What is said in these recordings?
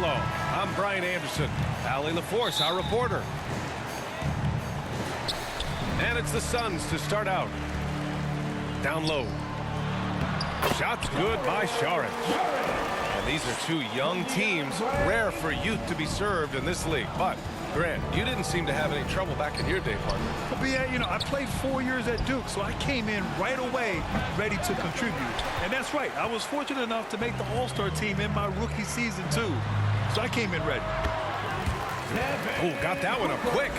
Hello, I'm Brian Anderson. Allie LaForce, our reporter. And it's the Suns to start out. Down low. Shot's good by Saric. And these are two young teams. Rare for youth to be served in this league. But, Grant, you didn't seem to have any trouble back in your day, partner. Well, yeah, you know, I played 4 years at Duke, so I came in right away ready to contribute. And that's right. I was fortunate enough to make the All-Star team in my rookie season, too. So I came in ready. Oh, got that one up quick.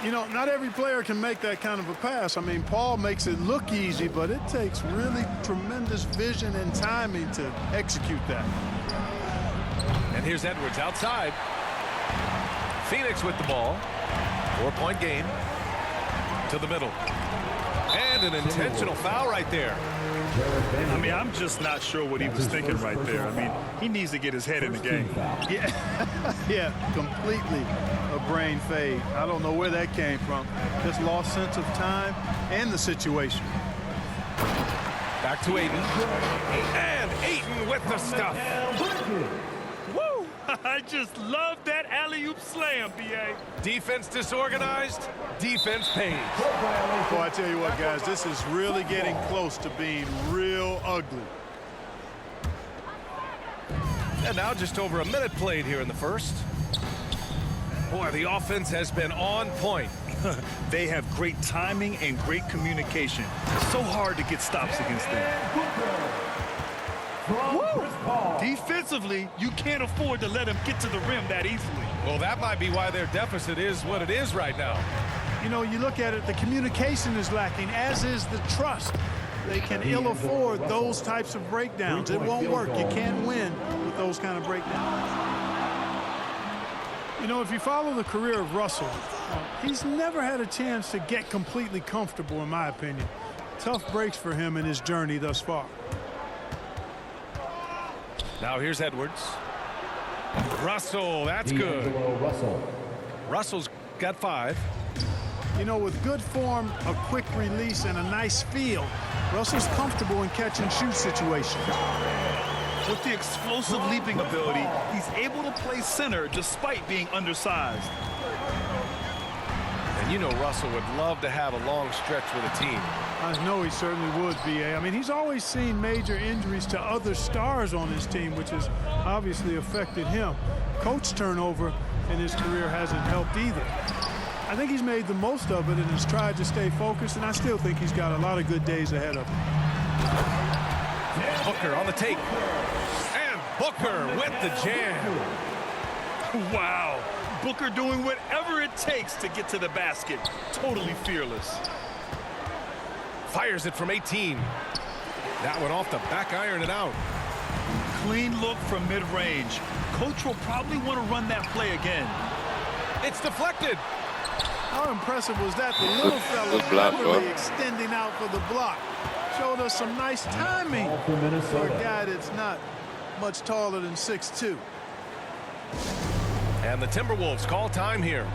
You know, not every player can make that kind of a pass. I mean, Paul makes it look easy, but it takes really tremendous vision and timing to execute that. And here's Edwards outside. Phoenix with the ball. 4-point game. To the middle. And an intentional foul right there. I mean, I'm just not sure what he was thinking right there. I mean, he needs to get his head in the game. Yeah, yeah, completely a brain fade. I don't know where that came from. Just lost sense of time and the situation. Back to Ayton. And Ayton with the stuff. Woo! I just love that alley-oop slam, B.A. Defense disorganized. Defense pays. Boy, I tell you what, guys, this is really getting close to being real ugly. And now just over a minute played here in the first. Boy, the offense has been on point. They have great timing and great communication. It's so hard to get stops against them. Woo! Defensively, you can't afford to let them get to the rim that easily. Well, that might be why their deficit is what it is right now. You know, you look at it, the communication is lacking, as is the trust. They can ill afford those types of breakdowns. It won't work. You can't win with those kind of breakdowns. You know, if you follow the career of Russell, he's never had a chance to get completely comfortable, in my opinion. Tough breaks for him in his journey thus far. Now here's Edwards. Russell, that's good. Russell's got 5. You know, with good form, a quick release, and a nice feel, Russell's comfortable in catch-and-shoot situations. With the explosive leaping ability, he's able to play center despite being undersized. And you know Russell would love to have a long stretch with a team. I know he certainly would, B.A. I mean, he's always seen major injuries to other stars on his team, which has obviously affected him. Coach turnover in his career hasn't helped either. I think he's made the most of it and has tried to stay focused, and I still think he's got a lot of good days ahead of him. Booker on the take. And Booker with the jam. Wow. Booker doing whatever it takes to get to the basket. Totally fearless. Fires it from 18. That one off the back iron and out. Clean look from mid-range. Coach will probably want to run that play again. It's deflected. How impressive was that? The little fella really extending out for the block. Showed us some nice timing for a guy that's not much taller than 6'2". And the Timberwolves call time here.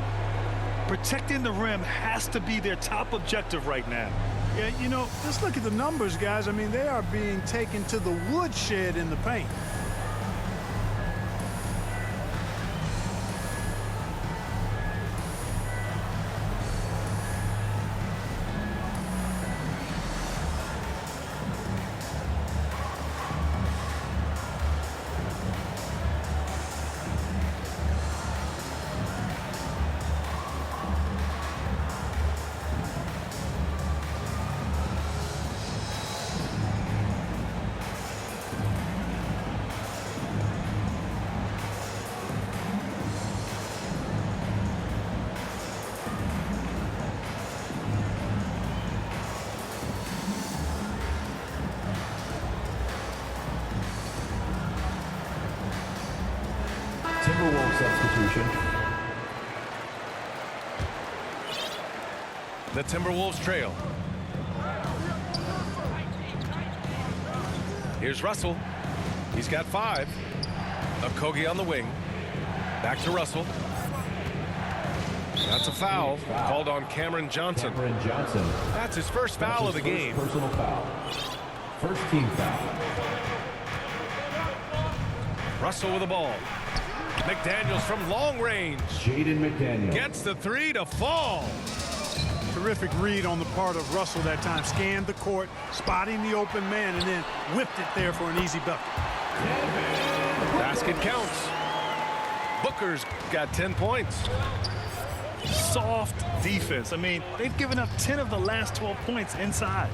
Protecting the rim has to be their top objective right now. Yeah, you know, just look at the numbers, guys. I mean, they are being taken to the woodshed in the paint. Timberwolves substitution. The Timberwolves trail. Here's Russell. He's got 5. Okogie on the wing. Back to Russell. That's a foul called on Cameron Johnson. Cameron Johnson. That's his first foul of the game. Personal foul. First team foul. Russell with the ball. McDaniels from long range. Jaden McDaniels. Gets the three to fall. Terrific read on the part of Russell that time. Scanned the court, spotting the open man, and then whipped it there for an easy bucket. Basket counts. Booker's got 10 points. Soft defense. I mean, they've given up 10 of the last 12 points inside.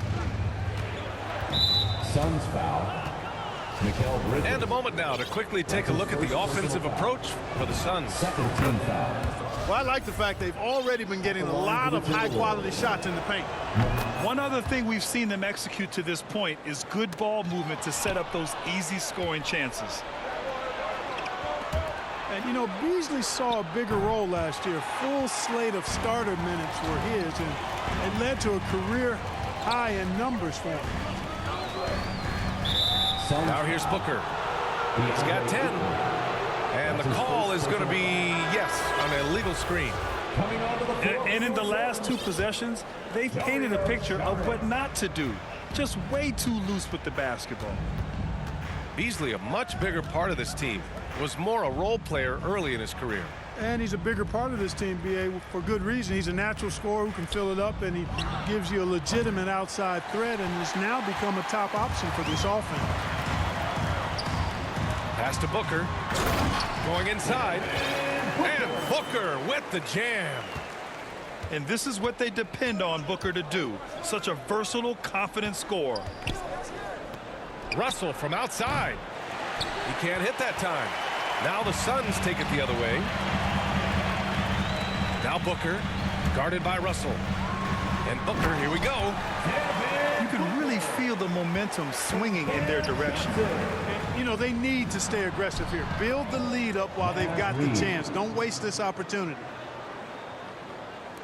Suns foul. Mikal Bridges. And a moment now to quickly take a look at the offensive approach for the Suns. Second team foul. Well, I like the fact they've already been getting a lot of high-quality shots in the paint. One other thing we've seen them execute to this point is good ball movement to set up those easy scoring chances. And, you know, Beasley saw a bigger role last year. Full slate of starter minutes were his, and it led to a career high in numbers for him. Now here's Booker. He's got 10. And the call is going to be, yes, an illegal screen. And in the last two possessions, they've painted a picture of what not to do. Just way too loose with the basketball. Beasley, a much bigger part of this team, was more a role player early in his career. And he's a bigger part of this team, B.A., for good reason. He's a natural scorer who can fill it up, and he gives you a legitimate outside threat, and has now become a top option for this offense. Pass to Booker. Going inside. And Booker with the jam. And this is what they depend on Booker to do. Such a versatile, confident scorer. Russell from outside. He can't hit that time. Now the Suns take it the other way. Now Booker, guarded by Russell. And Booker, here we go. You can really feel the momentum swinging in their direction. And, you know, they need to stay aggressive here. Build the lead up while they've got the chance. Don't waste this opportunity.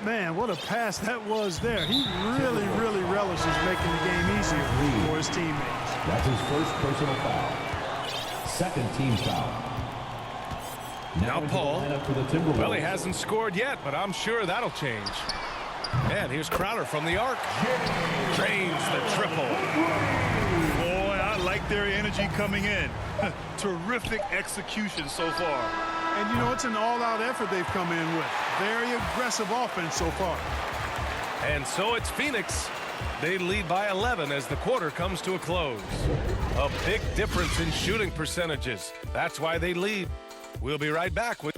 Man, what a pass that was there. He really, really relishes making the game easier for his teammates. That's his first personal foul. Second team foul. Now Paul. For the Timberwolves. Well, he hasn't scored yet, but I'm sure that'll change. And here's Crowder from the arc. Drains the triple. Boy, I like their energy coming in. Terrific execution so far. And, you know, it's an all-out effort they've come in with. Very aggressive offense so far. And so it's Phoenix. They lead by 11 as the quarter comes to a close. A big difference in shooting percentages. That's why they lead. We'll be right back with...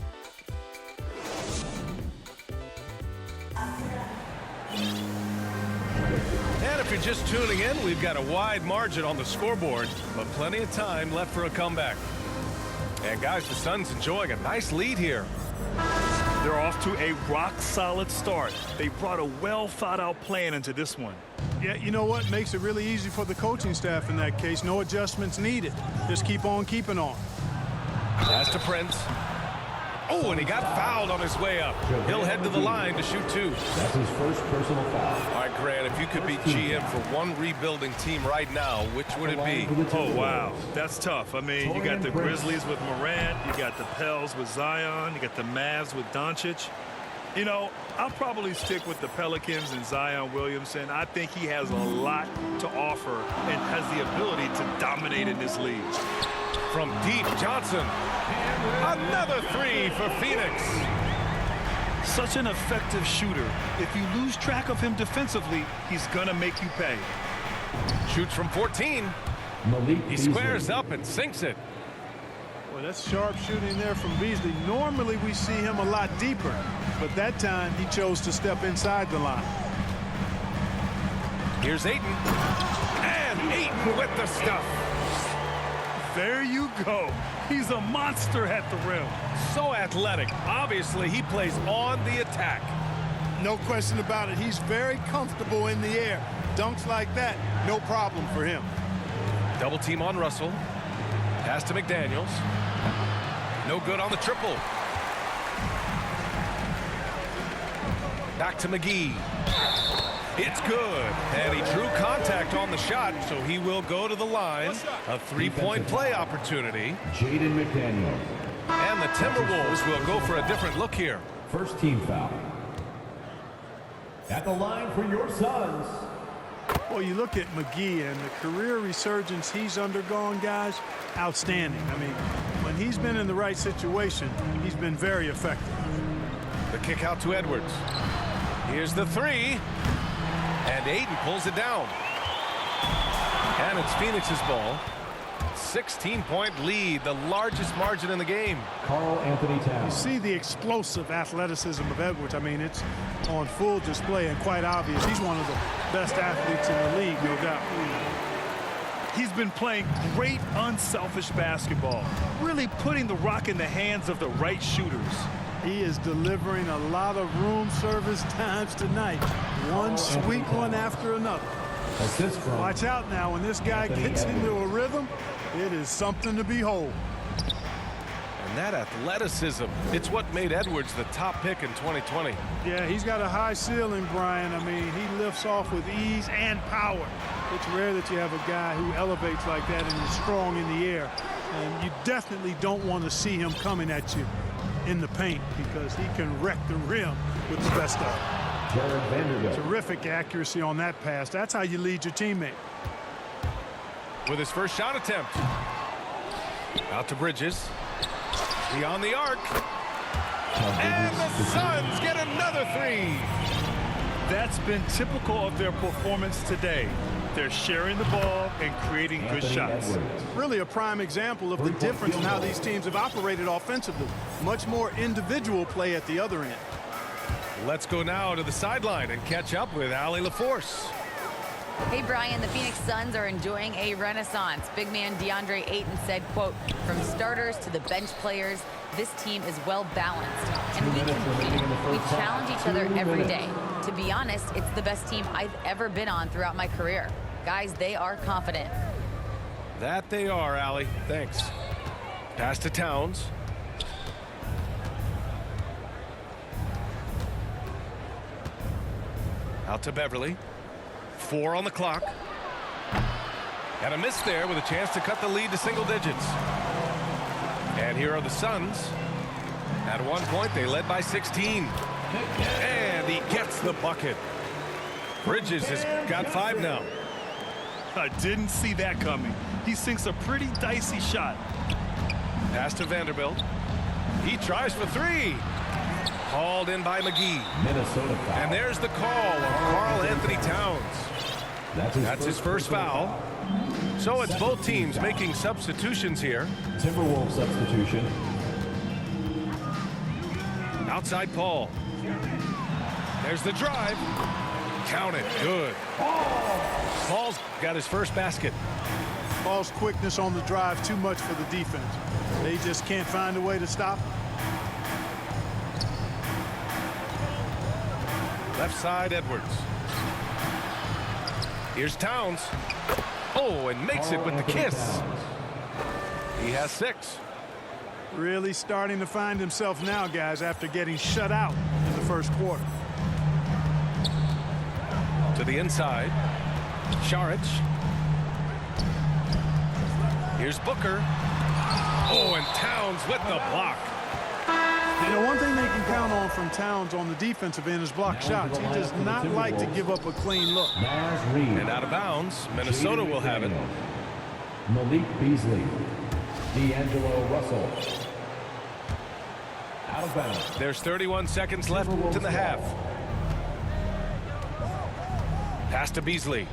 And if you're just tuning in, we've got a wide margin on the scoreboard, but plenty of time left for a comeback. And guys, the Suns enjoying a nice lead here. They're off to a rock-solid start. They brought a well-thought-out plan into this one. Yeah, you know what? Makes it really easy for the coaching staff in that case. No adjustments needed. Just keep on keeping on. Pass to Prince. Oh, and he got fouled on his way up. He'll head to the line to shoot two. That's his first personal foul. All right, Grant, if you could be GM for one rebuilding team right now, which would it be? Oh, wow. That's tough. I mean, you got the Grizzlies with Morant. You got the Pels with Zion. You got the Mavs with Doncic. You know, I'll probably stick with the Pelicans and Zion Williamson. I think he has a lot to offer and has the ability to dominate in this league. From deep, Johnson. Another three for Phoenix. Such an effective shooter. If you lose track of him defensively, he's going to make you pay. Shoots from 14. He squares up and sinks it. Well, that's sharp shooting there from Beasley. Normally we see him a lot deeper, but that time he chose to step inside the line. Here's Ayton. And Ayton with the stuff. There you go. He's a monster at the rim. So athletic. Obviously, he plays on the attack. No question about it. He's very comfortable in the air. Dunks like that, no problem for him. Double team on Russell. Pass to McDaniels. No good on the triple. Back to McGee. It's good. And he drew contact on the shot, so he will go to the line. A three-point play opportunity. Jaden McDaniels. And the Timberwolves will go for a different look here. First team foul. At the line for your Suns. Well, you look at McGee and the career resurgence he's undergone, guys, outstanding. I mean, when he's been in the right situation, he's been very effective. The kick out to Edwards. Here's the three. And Ayton pulls it down. And it's Phoenix's ball. 16-point lead, the largest margin in the game. Karl Anthony You Towns. see the explosive athleticism of Edwards. I mean, it's on full display and quite obvious. He's one of the best athletes in the league, no doubt. He's been playing great unselfish basketball, really putting the rock in the hands of the right shooters. He is delivering a lot of room service times tonight. One sweet one after another. Assist from Watch out now. When this guy gets into a rhythm, it is something to behold. And that athleticism, it's what made Edwards the top pick in 2020. Yeah, he's got a high ceiling, Brian. I mean, he lifts off with ease and power. It's rare that you have a guy who elevates like that and is strong in the air. And you definitely don't want to see him coming at you in the paint because he can wreck the rim with the best of them. Jared Vanderbilt. Terrific accuracy on that pass. That's how you lead your teammate. With his first shot attempt. Out to Bridges. Beyond the arc. And the Suns get another three. That's been typical of their performance today. They're sharing the ball and creating good Anthony shots. Edwards. Really a prime example of the difference in how these teams have operated offensively. Much more individual play at the other end. Let's go now to the sideline and catch up with Allie LaForce. Hey, Brian, the Phoenix Suns are enjoying a renaissance. Big man DeAndre Ayton said, quote, from starters to the bench players, this team is well balanced. And we compete. We challenge each other every day. To be honest, it's the best team I've ever been on throughout my career. Guys, they are confident. That they are, Allie. Thanks. Pass to Towns. Out to Beverly. 4 on the clock. And a miss there with a chance to cut the lead to single digits. And here are the Suns. At one point, they led by 16. And he gets the bucket. Bridges has got 5 now. I didn't see that coming. He sinks a pretty dicey shot. Pass to Vanderbilt. He tries for 3. Hauled in by McGee. Minnesota foul. And there's the call on Karl Anthony Towns. That's his first foul. So it's both teams making substitutions here. Timberwolves substitution. Outside Paul. There's the drive. Count it. Good. Paul's got his first basket. Paul's quickness on the drive too much for the defense. They just can't find a way to stop him. Left side, Edwards. Here's Towns. Oh, and makes it with the kiss. He has 6. Really starting to find himself now, guys, after getting shut out in the first quarter. To the inside. Saric. Here's Booker. Oh, and Towns with the block. You know, one thing they can count on from Towns on the defensive end is block shots. He does not like to give up a clean look. Naz Reid. And out of bounds, Minnesota will have it. Malik Beasley. D'Angelo Russell. Out of bounds. There's 31 seconds left in the half. Pass to Beasley.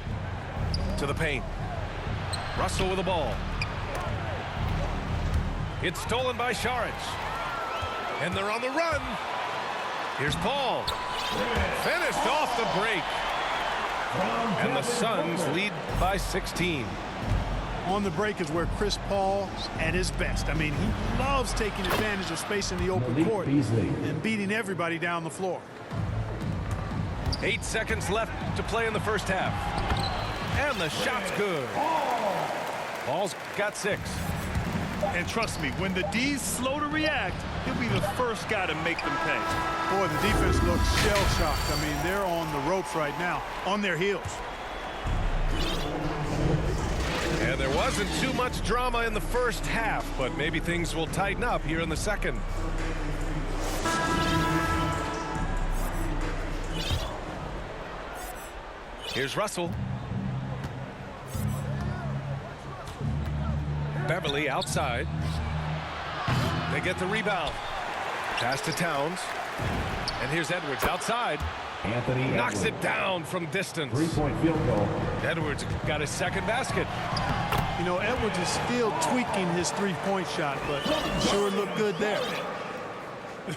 To the paint. Russell with the ball. It's stolen by Saric. And they're on the run. Here's Paul. Finished off the break. And the Suns lead by 16. On the break is where Chris Paul's at his best. I mean, he loves taking advantage of space in the open Malik court Beasley. and beating everybody down the floor. 8 seconds left to play in the first half. And the shot's good. Paul's got 6. And trust me, when the D's slow to react, he'll be the first guy to make them pay. Boy, the defense looks shell-shocked. I mean, they're on the ropes right now, on their heels. And there wasn't too much drama in the first half, but maybe things will tighten up here in the second. Here's Russell. Beverly outside. They get the rebound. Pass to Towns. And here's Edwards outside. Anthony Knocks Edwards. it down from distance. 3-point field goal. Edwards got his second basket. You know, Edwards is still tweaking his three-point shot, but sure looked good there.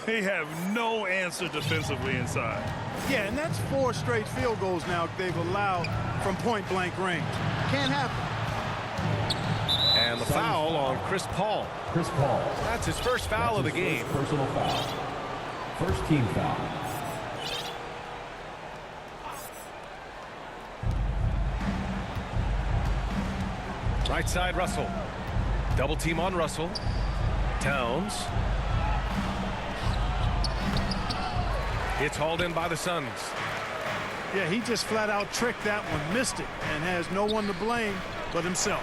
They have no answer defensively inside. Yeah, and that's 4 straight field goals now they've allowed from point-blank range. Can't happen. And the foul on Chris Paul. Chris Paul. That's his first foul of the That's his game. first personal foul. First team foul. Right side, Russell. Double team on Russell. Towns. It's hauled in by the Suns. Yeah, he just flat out tricked that one, missed it, and has no one to blame but himself.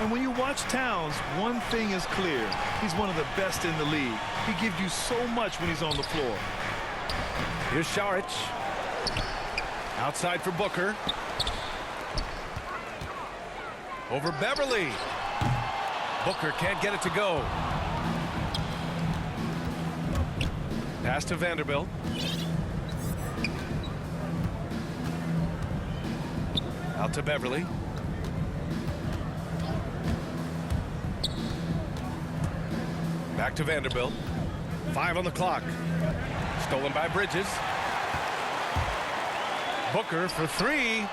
And when you watch Towns, one thing is clear. He's one of the best in the league. He gives you so much when he's on the floor. Here's Saric. Outside for Booker. Over Beverly. Booker can't get it to go. Pass to Vanderbilt. Out to Beverly. Back to Vanderbilt. 5 on the clock. Stolen by Bridges. Booker for 3.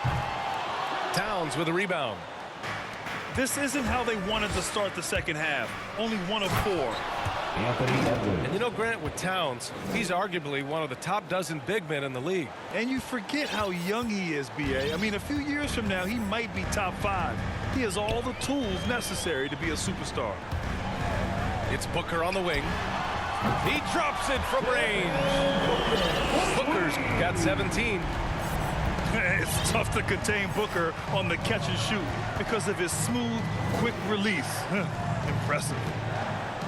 Towns with a rebound. This isn't how they wanted to start the second half. Only 1 of 4. Anthony Edwards. And you know, Grant, with Towns, he's arguably one of the top dozen big men in the league. And you forget how young he is, B.A. I mean, a few years from now, he might be top 5. He has all the tools necessary to be a superstar. It's Booker on the wing. He drops it from range. Booker's got 17. It's tough to contain Booker on the catch and shoot because of his smooth, quick release. Impressive.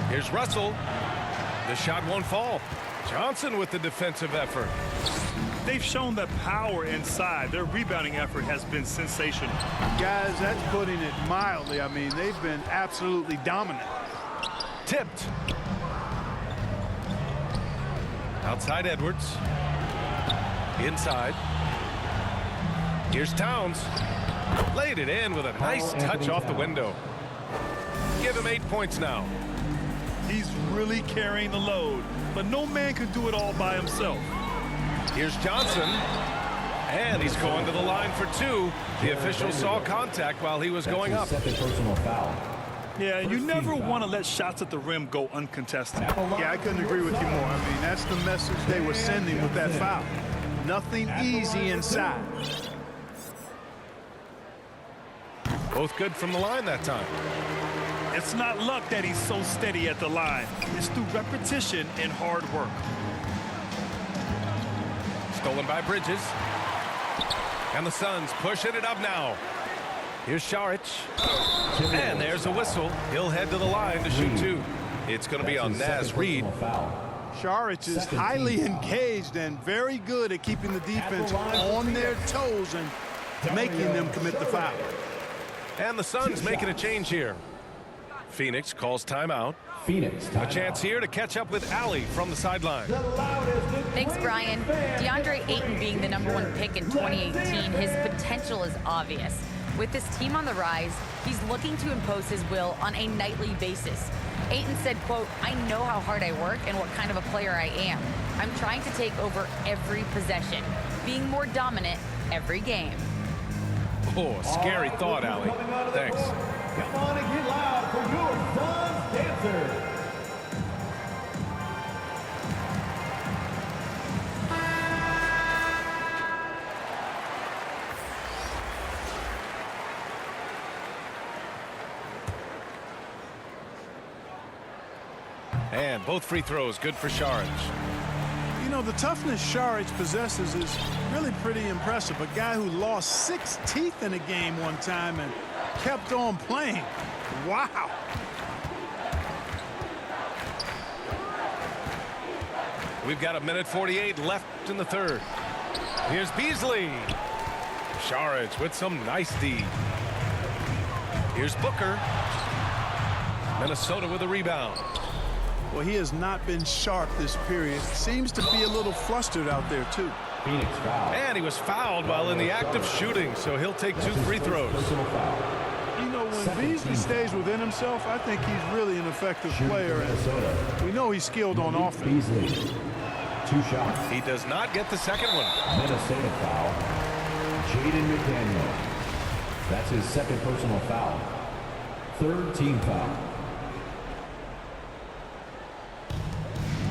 Here's Russell. The shot won't fall. Johnson with the defensive effort. They've shown that power inside. Their rebounding effort has been sensational. Guys, that's putting it mildly. I mean, they've been absolutely dominant. Tipped. Outside Edwards. Inside. Here's Towns. Laid it in with a nice touch off the window. Give him 8 points now. He's really carrying the load, but no man can do it all by himself. Here's Johnson. And he's going to the line for 2. The official saw contact while he was going up. Second personal foul. Yeah, you never want to let shots at the rim go uncontested. Yeah, I couldn't agree with you more. I mean, that's the message they were sending with that foul. Nothing easy inside. Both good from the line that time. It's not luck that he's so steady at the line. It's through repetition and hard work. Stolen by Bridges. And the Suns pushing it up now. Here's Saric. And there's a whistle. He'll head to the line to shoot 2. It's going to be on Naz Reid. Saric is highly engaged and very good at keeping the defense on their toes and making them commit the foul. And the Suns making a change here. Phoenix calls timeout. Phoenix. A chance here to catch up with Allie from the sideline. Thanks, Brian. DeAndre Ayton being the #1 pick in 2018, his potential is obvious. With this team on the rise, he's looking to impose his will on a nightly basis. Ayton said, quote, "I know how hard I work and what kind of a player I am. I'm trying to take over every possession, being more dominant every game." Oh, scary thought, Allie. Thanks. Come on and get loud for your Suns dancer. And both free throws good for Saric. You know, the toughness Saric possesses is really pretty impressive. A guy who lost 6 teeth in a game one time and kept on playing. Wow. We've got 1:48 left in the third. Here's Beasley. Saric with some nice D. Here's Booker. Minnesota with a rebound. Well, he has not been sharp this period. Seems to be a little flustered out there, too. Phoenix foul. And he was fouled while in the act of shooting, so he'll take 2 free throws. Personal foul. You know, when Second Beasley team. stays within himself, I think he's really an effective Shooting for player. Minnesota. And we know he's skilled on Malik offense. Beasley. 2 shots. He does not get the second one. Minnesota foul. Jaden McDaniel. That's his second personal foul. Third team foul.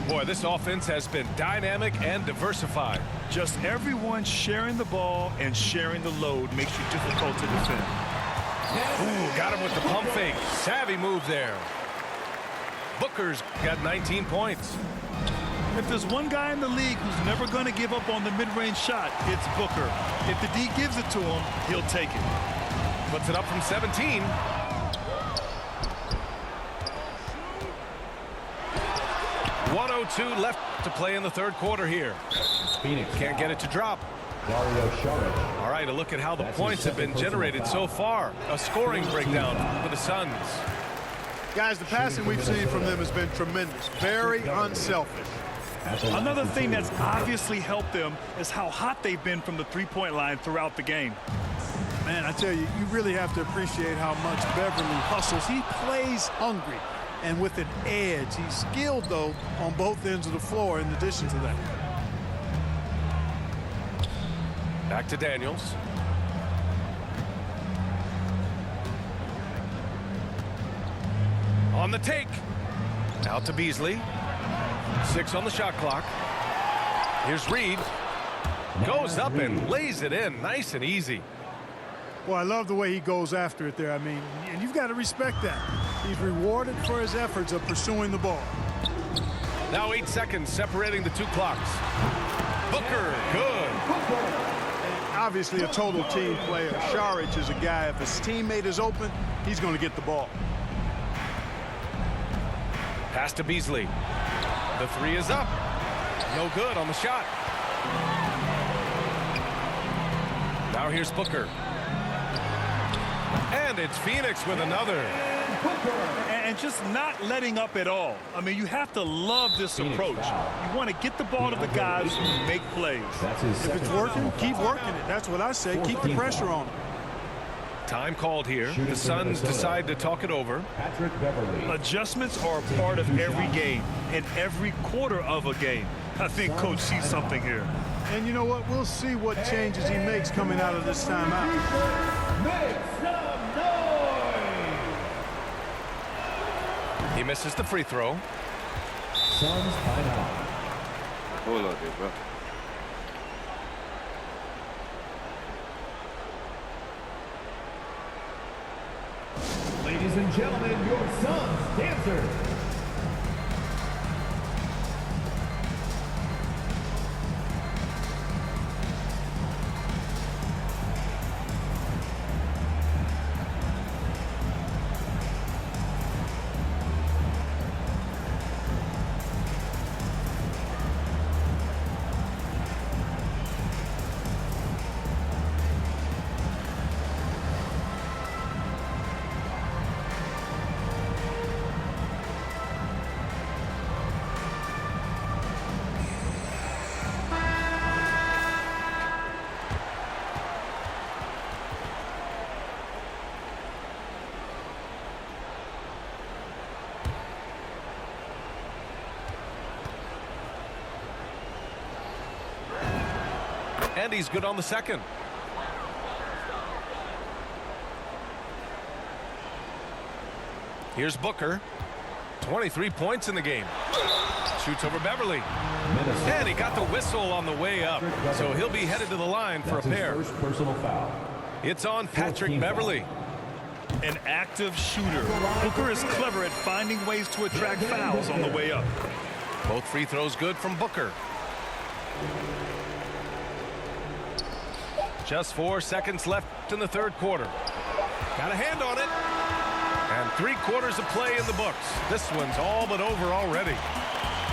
Boy, this offense has been dynamic and diversified. Just everyone sharing the ball and sharing the load makes you difficult to defend. Ooh, got him with the pump fake. Savvy move there. Booker's got 19 points. If there's one guy in the league who's never going to give up on the mid-range shot, it's Booker. If the D gives it to him, he'll take it. Puts it up from 17. .102 left to play in the third quarter here. Phoenix Can't get it to drop. Dario Saric. All right, a look at how the That's points his have been second personal generated so foul. far. A scoring breakdown for the Suns. Guys, the passing we've seen from them has been tremendous. Very unselfish. Another thing that's obviously helped them is how hot they've been from the three-point line throughout the game. Man, I tell you, you really have to appreciate how much Beverly hustles. He plays hungry and with an edge. He's skilled, though, on both ends of the floor in addition to that. Back to Daniels. On the take. Out to Beasley. 6 on the shot clock. Here's Reed. Goes up and lays it in. Nice and easy. Well, I love the way he goes after it there. I mean, and you've got to respect that. He's rewarded for his efforts of pursuing the ball. Now 8 seconds separating the two clocks. Booker, good. Obviously a total team player. Saric is a guy, if his teammate is open, he's going to get the ball. Pass to Beasley. The 3 is up. No good on the shot. Now here's Booker. And it's Phoenix with another. And just not letting up at all. I mean, you have to love this approach. You want to get the ball to the guys who make plays. That's his If second it's working, personal keep foul. working it. That's what I say. Keep the pressure on him. Time called here. Shooting The for Suns Minnesota. decide to talk it over. Patrick Beverly. Adjustments are a part of every game and every quarter of a game. I think Coach sees something here. And you know what? We'll see what changes he makes coming out of this timeout. Make some noise! He misses the free throw. Suns timeout. Hold on there, bro. Ladies and gentlemen, your Suns dancers. And he's good on the second. Here's Booker. 23 points in the game. Shoots over Beverly. Minnesota. And he got the whistle on the way up. So he'll be headed to the line for That's a his pair. first personal foul. It's on Patrick 14 Beverly. An active shooter. Booker is clever at finding ways to attract fouls on the way up. Both free throws good from Booker. Just 4 seconds left in the third quarter. Got a hand on it. And 3/4 of play in the books. This one's all but over already.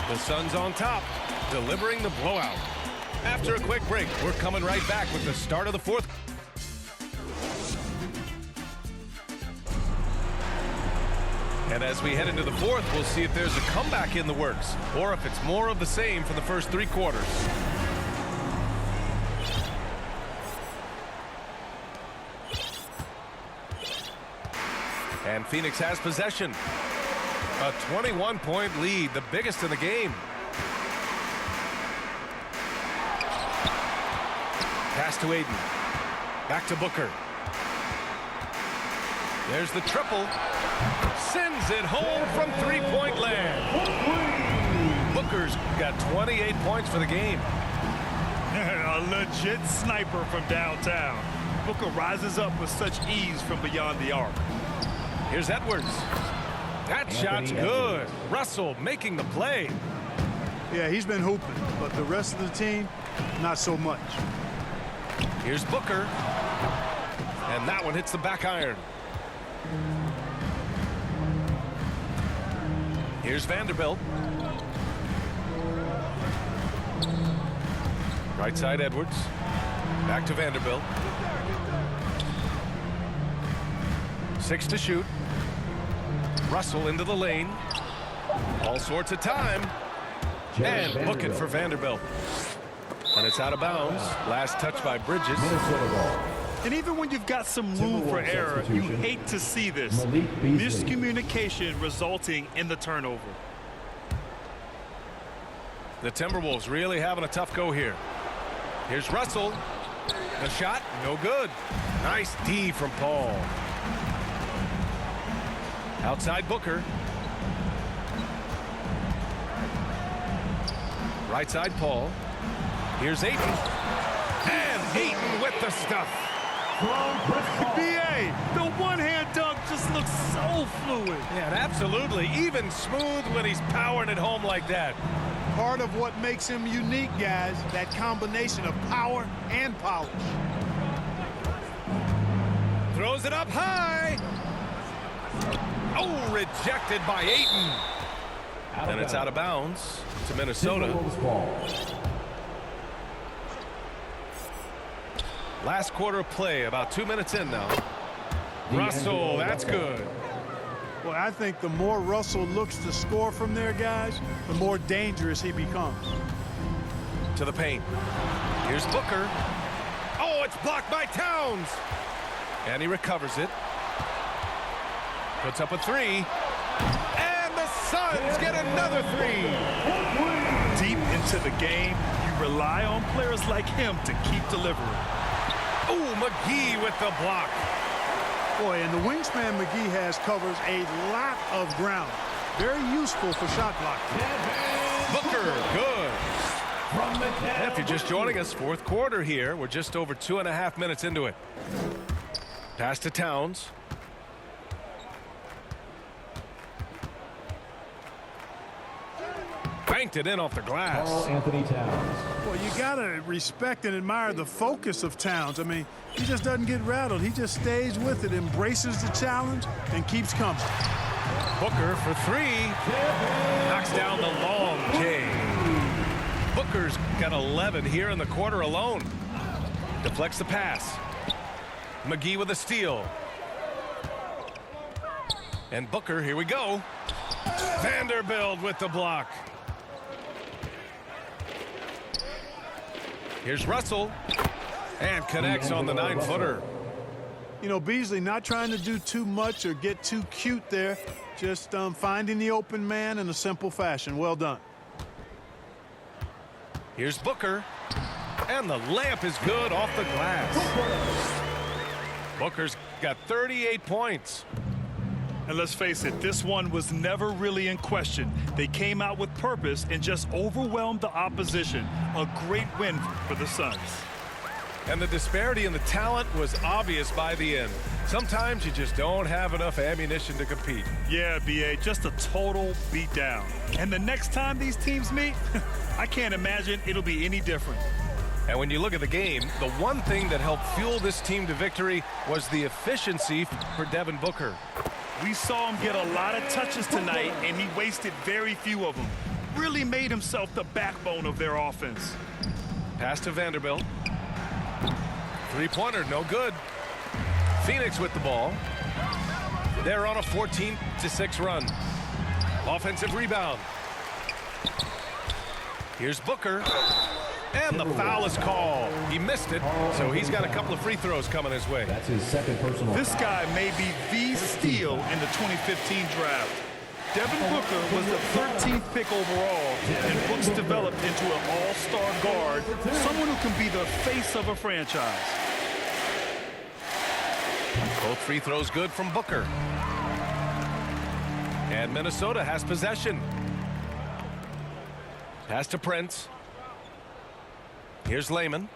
The Suns on top, delivering the blowout. After a quick break, we're coming right back with the start of the fourth. And as we head into the fourth, we'll see if there's a comeback in the works or if it's more of the same for the first 3 quarters. And Phoenix has possession. A 21-point lead, the biggest in the game. Pass to Ayton. Back to Booker. There's the triple. Sends it home from 3-point land. Booker's got 28 points for the game. A legit sniper from downtown. Booker rises up with such ease from beyond the arc. Here's Edwards. That shot's good. Russell making the play. Yeah, he's been hooping, but the rest of the team, not so much. Here's Booker. And that one hits the back iron. Here's Vanderbilt. Right side Edwards. Back to Vanderbilt. 6 to shoot. Russell into the lane. All sorts of time. And book it for Vanderbilt. And it's out of bounds. Last touch by Bridges. And even when you've got some room for error, you hate to see this. Miscommunication resulting in the turnover. The Timberwolves really having a tough go here. Here's Russell. The shot, no good. Nice D from Paul. Outside Booker. Right side Paul. Here's Ayton. And Ayton with the stuff. B.A., the one-hand dunk just looks so fluid. Yeah, absolutely. Even smooth when he's powering it home like that. Part of what makes him unique, guys, that combination of power and polish. Throws it up high. Oh, rejected by Ayton. And it's out of bounds to Minnesota. Last quarter of play, about 2 minutes in now. Russell, that's good. Well, I think the more Russell looks to score from there, guys, the more dangerous he becomes. To the paint. Here's Booker. Oh, it's blocked by Towns. And he recovers it. Puts up a 3. And the Suns get another 3. Deep into the game, you rely on players like him to keep delivering. Oh, McGee with the block. Boy, and the wingspan McGee has covers a lot of ground. Very useful for shot blocking. Booker, good. If you're just joining us, fourth quarter here. We're just over 2.5 minutes into it. Pass to Towns. Banked it in off the glass. Karl Anthony Towns. Well, you got to respect and admire the focus of Towns. I mean, he just doesn't get rattled. He just stays with it, embraces the challenge, and keeps coming. Booker for 3. Knocks down the long J. Booker's got 11 here in the quarter alone. Deflects the pass. McGee with a steal. And Booker, here we go. Vanderbilt with the block. Here's Russell. And connects on the 9-footer. You know, Beasley not trying to do too much or get too cute there. Just finding the open man in a simple fashion. Well done. Here's Booker. And the layup is good off the glass. Booker's got 38 points. And let's face it, this one was never really in question. They came out with purpose and just overwhelmed the opposition. A great win for the Suns. And the disparity in the talent was obvious by the end. Sometimes you just don't have enough ammunition to compete. Yeah, B.A., just a total beatdown. And the next time these teams meet, I can't imagine it'll be any different. And when you look at the game, the one thing that helped fuel this team to victory was the efficiency for Devin Booker. We saw him get a lot of touches tonight, and he wasted very few of them. Really made himself the backbone of their offense. Pass to Vanderbilt. Three-pointer, no good. Phoenix with the ball. They're on a 14-6 run. Offensive rebound. Here's Booker. And the foul is called. He missed it, so he's got a couple of free throws coming his way. That's his second personal This foul. guy may be the steal in the 2015 draft. Devin Booker was the 13th pick overall, and Brooks developed into an all-star guard, someone who can be the face of a franchise. Both free throws good from Booker. And Minnesota has possession. Pass to Prince. Here's Layman.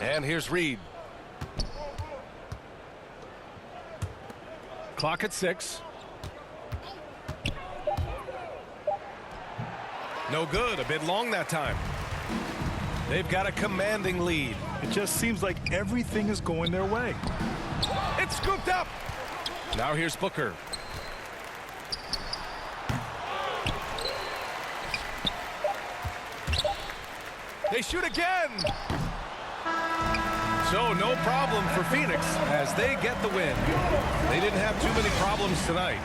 And here's Reed. Clock at 6. No good. A bit long that time. They've got a commanding lead. It just seems like everything is going their way. It's scooped up. Now here's Booker. They shoot again. So no problem for Phoenix as they get the win. They didn't have too many problems tonight.